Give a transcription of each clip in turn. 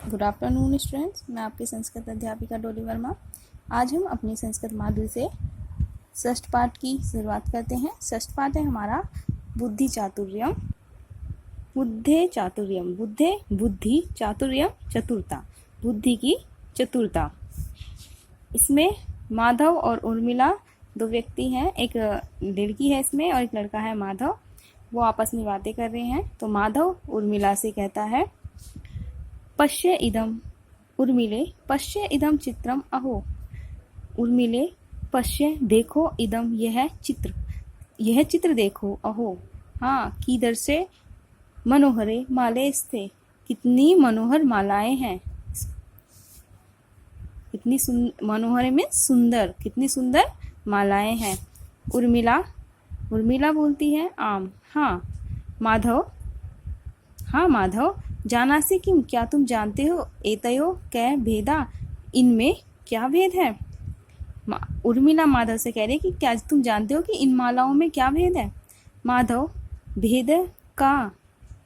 Good afternoon students, मैं आपकी संस्कृत अध्यापिका डोली वर्मा। आज हम अपनी संस्कृत माध्यम से षष्ठ पाठ की शुरुआत करते हैं। षष्ठ पाठ है हमारा बुद्धि चातुर्यम। बुद्धे चातुर्यम, बुद्धे बुद्धि, चातुर्यम चतुरता, बुद्धि की चतुरता। इसमें माधव और उर्मिला दो व्यक्ति हैं, एक लड़की है इसमें और एक लड़का है माधव। वो आपस में बातें कर रहे हैं। तो माधव उर्मिला से कहता है, पश्य इदम उर्मिले, पश्य इदम चित्रम अहो। उर्मिले, पश्य देखो, इदम यह चित्र, यह चित्र देखो, अहो हाँ, कीदर से मनोहरे माले स्थे, कितनी मनोहर मालाएं हैं। कितनी मनोहर में सुंदर, कितनी सुंदर मालाएं हैं। उर्मिला, उर्मिला बोलती है आम, हाँ। माधव, हाँ माधव, जानासि किम, क्या तुम जानते हो, एतयो कै भेदा, इनमें क्या भेद है। उर्मिला माधव से कह रही कि क्या तुम जानते हो कि इन मालाओं में क्या भेद है। माधव, भेद का,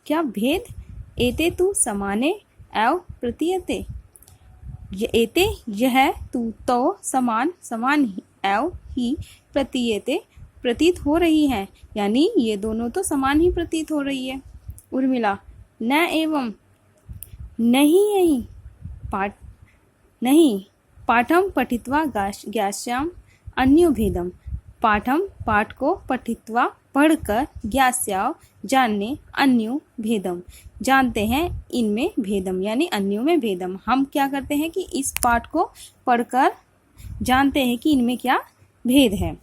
क्या भेद। एते तु समाने एव प्रतीयते, एते यह, तू तो समान, समान ही, एव ही प्रतीयते प्रतीत हो रही है, यानी ये दोनों तो समान ही प्रतीत हो रही है। उर्मिला, न एवं, नहीं यही, पाठ नहीं, पाठम पठित्वा ज्ञास्याम अन्यो भेदम, पाठम पाठ को पठित्वा पढ़कर ज्ञास्याव जानने, अन्यो भेदम जानते हैं, इनमें भेदम यानी अन्यों में भेदम। हम क्या करते हैं कि इस पाठ को पढ़कर जानते हैं कि इनमें क्या भेद है।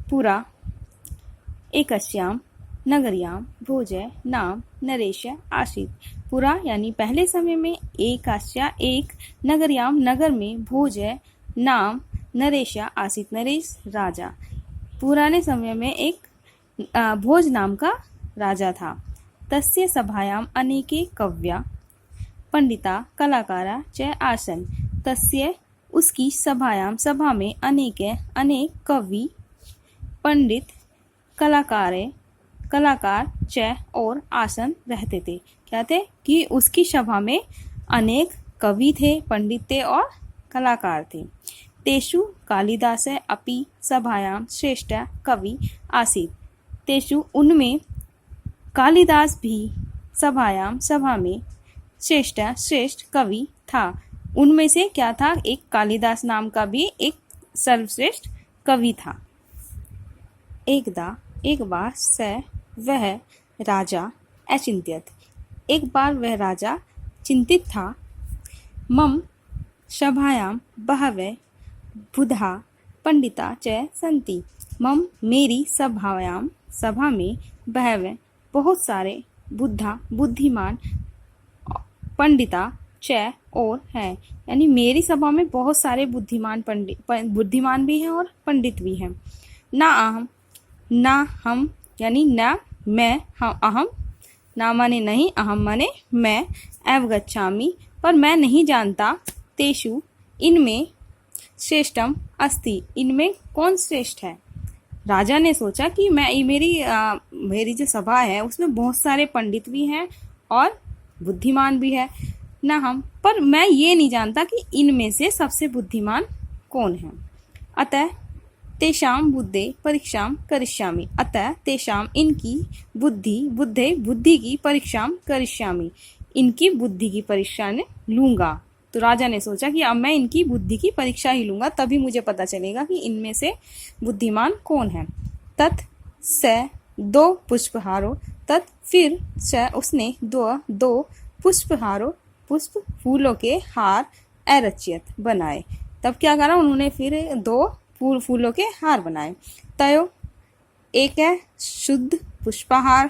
पूरा, एकस्याम नगर्याम भोजय नाम नरेश आसीत। पूरा यानी पहले समय में, एकास्या एक, नगर्याम नगर में, भोजय नाम नरेश आसीत नरेश राजा। पुराने समय में एक भोज नाम का राजा था। तस्य सभायाम अनेके कव्या पंडिता कलाकारा च आसन। तस्य उसकी सभायाम, सभा में, अनेके अनेक कवि पंडित कलाकार च और आसन रहते थे। क्या थे कि उसकी सभा में अनेक कवि थे, पंडित थे और कलाकार थे। तेषु कालिदास अपि सभायाम श्रेष्ठ कवि आसीत। तेषु उनमें कालिदास भी सभायाम, सभा में, श्रेष्ठ कवि था। उनमें से क्या था, एक कालिदास नाम का भी एक सर्वश्रेष्ठ कवि था। एकदा, एक बार, स वह राजा अचिंत्यत, एक बार वह राजा चिंतित था। मम सभायाम बहवे बुधा पंडिता च सन्ति। मम मेरी सभायाम, सभा में, बहवे बहुत सारे, बुद्धा बुद्धिमान, पंडिता च और है, यानी मेरी सभा में बहुत सारे बुद्धिमान बुद्धिमान भी हैं और पंडित भी हैं। ना अहम, ना हम, यानी ना मैं, हम अहम, ना माने नहीं, अहम माने मैं, अवगच्छामि पर मैं नहीं जानता, तेषु इनमें, श्रेष्ठम अस्ति इनमें कौन श्रेष्ठ है। राजा ने सोचा कि मैं मेरी जो सभा है उसमें बहुत सारे पंडित भी हैं और बुद्धिमान भी है, ना हम, पर मैं ये नहीं जानता कि इनमें से सबसे बुद्धिमान कौन है। अतः तेषाम बुद्धे परीक्षाम करिष्यामि, अतः तेषाम इनकी बुद्धि की परीक्षाम करिष्यामि, इनकी बुद्धि की परीक्षा ने लूंगा। तो राजा ने सोचा कि अब मैं इनकी बुद्धि की परीक्षा ही लूंगा, तभी मुझे पता चलेगा कि इनमें से बुद्धिमान कौन है। तत् स दो पुष्पहारो, तत् फिर स उसने दो पुष्पहारो, पुष्प फूलों के हार, अरचियत बनाए। तब क्या करा, उन्होंने फिर दो फूलों के हार बनाए। तयो एक है शुद्ध पुष्पहार,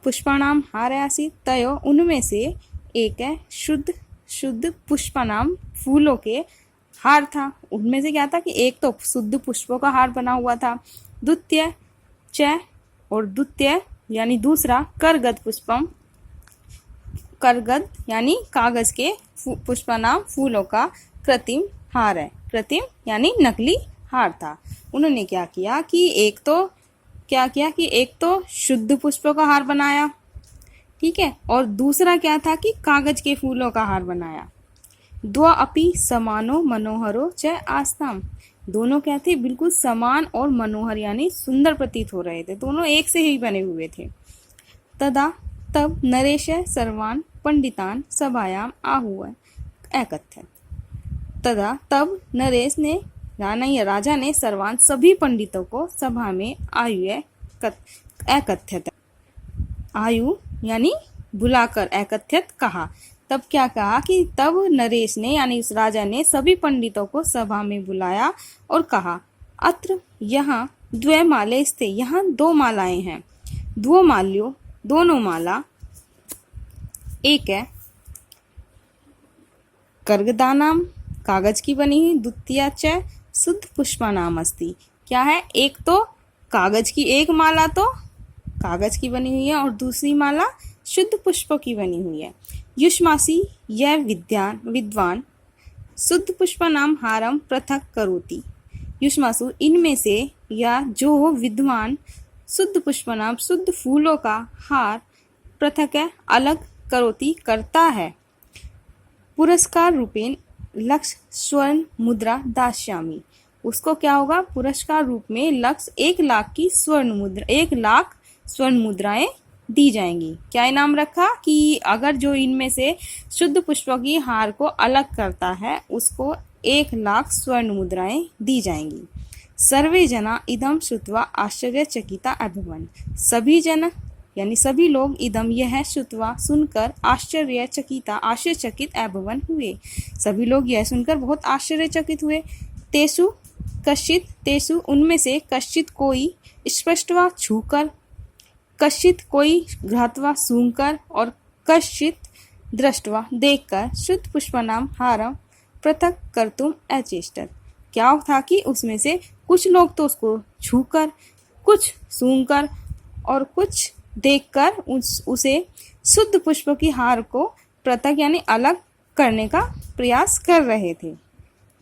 पुष्पानाम हार आसी। तयो उनमें से एक है शुद्ध पुष्पानाम फूलों के हार था। उनमें से क्या था कि एक तो शुद्ध पुष्पों का हार बना हुआ था। द्वितीय च, और द्वितीय यानी दूसरा, करगद पुष्पम, करगद यानी कागज के पुष्पानाम फूलों का कृत्रिम हार है। कृत्रिम यानी नकली हार था। उन्होंने क्या किया कि एक तो शुद्ध पुष्पों का हार बनाया, ठीक है। और दूसरा क्या था कि कागज के फूलों का हार बनाया। द्वा अपि समानो मनोहरो च आस्ताम, दोनों क्या थे, बिल्कुल समान और मनोहर यानी सुंदर प्रतीत हो रहे थे, दोनों एक से ही बने हुए थे। तदा तब नरेश सर्वान पंडितान सभायाम आहुः एकत्थत, तदा तब नरेश ने राजा ने सर्वान सभी पंडितों को सभा में आयु एकत्थत, आयु यानी बुलाकर, एकत्रित कहा। तब क्या कहा कि तब नरेश ने यानी उस राजा ने सभी पंडितों को सभा में बुलाया और कहा, अत्र यहाँ द्वे माले स्थे, यहाँ दो मालाएं हैं। द्वो माल्यो, दोनों माला, एक है कर्गदानाम, कागज की बनी हुई, द्वितीया च शुद्ध पुष्पानाम अस्ति, क्या है, एक तो कागज की एक माला तो कागज की बनी हुई है और दूसरी माला शुद्ध पुष्पों की बनी हुई है। युष्मासी यह विद्वान शुद्ध पुष्पानाम हारम पृथक करोति, युष्मासु इनमें से या जो विद्वान शुद्ध पुष्पानाम शुद्ध फूलों का हार पृथक है अलग करोति करता है, पुरस्कार रूपेण लक्ष स्वर्ण मुद्रा दास्यामि, उसको क्या होगा, पुरस्कार रूप में लक्ष 1,00,000 की स्वर्ण मुद्रा, 1,00,000 स्वर्ण मुद्राएं दी जाएंगी। क्या इनाम रखा कि अगर जो इनमें से शुद्ध पुष्पों की हार को अलग करता है उसको 1,00,000 स्वर्ण मुद्राएं दी जाएंगी। सर्वे जना इदम श्रुत्वा आश्चर्यचकिता अभवन्, सभी जन यानी सभी लोग इदम यह श्रुत्वा सुनकर आश्चर्यचकित अभवन् हुए, सभी लोग यह सुनकर बहुत आश्चर्यचकित हुए। तेसु कश्चित, तेसु उनमें से कश्चित कोई स्पष्टवा छूकर, कश्चित कोई घ्रात्वा सूंघकर और कश्चित दृष्टवा देखकर शुद्ध पुष्पानाम हारम पृथक कर्तुम अचेष्टत, क्या था कि उसमें से कुछ लोग तो उसको छूकर, कुछ सूंघकर और कुछ देखकर उसे शुद्ध पुष्प की हार को पृथक यानी अलग करने का प्रयास कर रहे थे।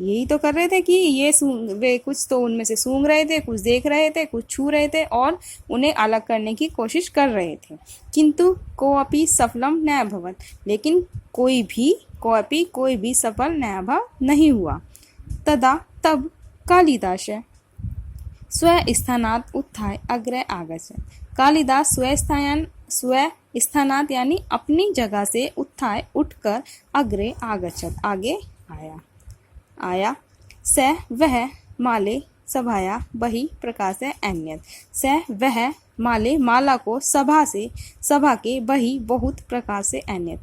यही तो कर रहे थे कि ये वे कुछ तो उनमें से सूंघ रहे थे, कुछ देख रहे थे, कुछ छू रहे थे और उन्हें अलग करने की कोशिश कर रहे थे। किंतु कोऽपि सफलम न अभवत्, लेकिन कोई भी सफल न नहीं हुआ। तदा तब कालिदास स्वस्थानात् उत्थाय अग्रे आगच्छत्, कालिदास स्वस्थानात् यानी अपनी जगह से उत्थाय उठकर अग्रे आगच्छत् आगे आया। स वह माले सभाया बहि प्रकाश अन्यत, स वह माले माला को सभा के बहि बहुत प्रकाश से अन्यत,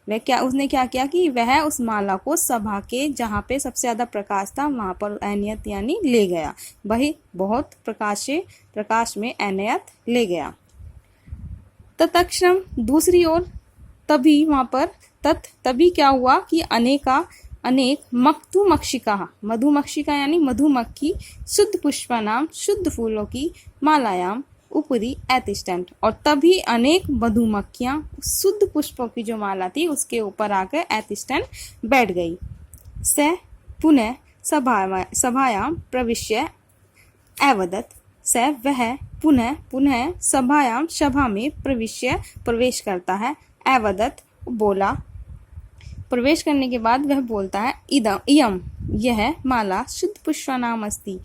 वह क्या उसने क्या किया कि वह उस माला को सभा के जहाँ पे सबसे ज्यादा प्रकाश था वहां पर अन्यत यानी ले गया, बहि बहुत प्रकाश में अन्यत ले गया। तत्क्षण दूसरी ओर तभी वहां पर तभी क्या हुआ कि अनेक मधुमक्षिका यानी मधुमक्खी शुद्ध पुष्पानाम शुद्ध फूलों की मालायाम ऊपरी अतिष्ठन्त, और तभी अनेक मधुमक्खियां शुद्ध पुष्पों की जो माला थी उसके ऊपर आकर अतिष्ठन बैठ गई। स पुनः सभायाम प्रविश्य अवदत्, स वह पुनः सभा में प्रवेश करता है। अवदत् बोला, प्रवेश करने के बाद वह बोलता है, इयम यह माला शुद्ध पुष्पानाम अस्ति,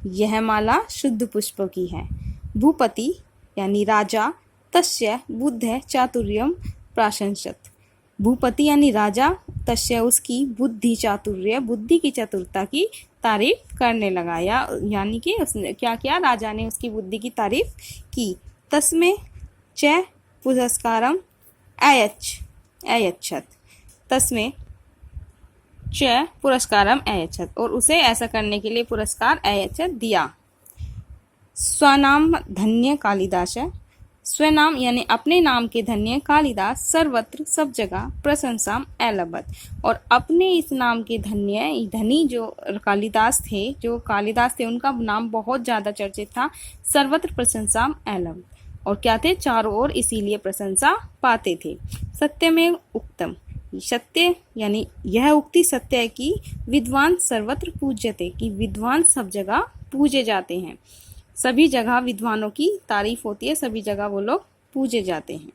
यह माला शुद्ध पुष्पों की है। भूपति यानी राजा तस्य बुद्धे चातुर्यम प्राशंसत, भूपति यानी राजा तस्य उसकी बुद्धि की चतुरता की तारीफ करने लगा, यानी कि उसने क्या किया, राजा ने उसकी बुद्धि की तारीफ की। तस्मै च पुरस्कारम अयच्छत, तस्मै च पुरस्कारम अयच्छत, और उसे ऐसा करने के लिए पुरस्कार अयच्छत दिया। स्वनाम धन्य कालिदास, स्वनाम यानी अपने नाम के धन्य कालिदास सर्वत्र सब जगह प्रशंसा अलभत, और अपने इस नाम के धनी जो कालिदास थे उनका नाम बहुत ज्यादा चर्चित था। सर्वत्र प्रशंसा अलभ, और क्या थे, चारों ओर इसीलिए प्रशंसा पाते थे। सत्य में उक्तम, सत्य यानी यह उक्ति सत्य है कि विद्वान सर्वत्र पूज्यते, कि विद्वान सब जगह पूजे जाते हैं, सभी जगह विद्वानों की तारीफ होती है, सभी जगह वो लोग पूजे जाते हैं।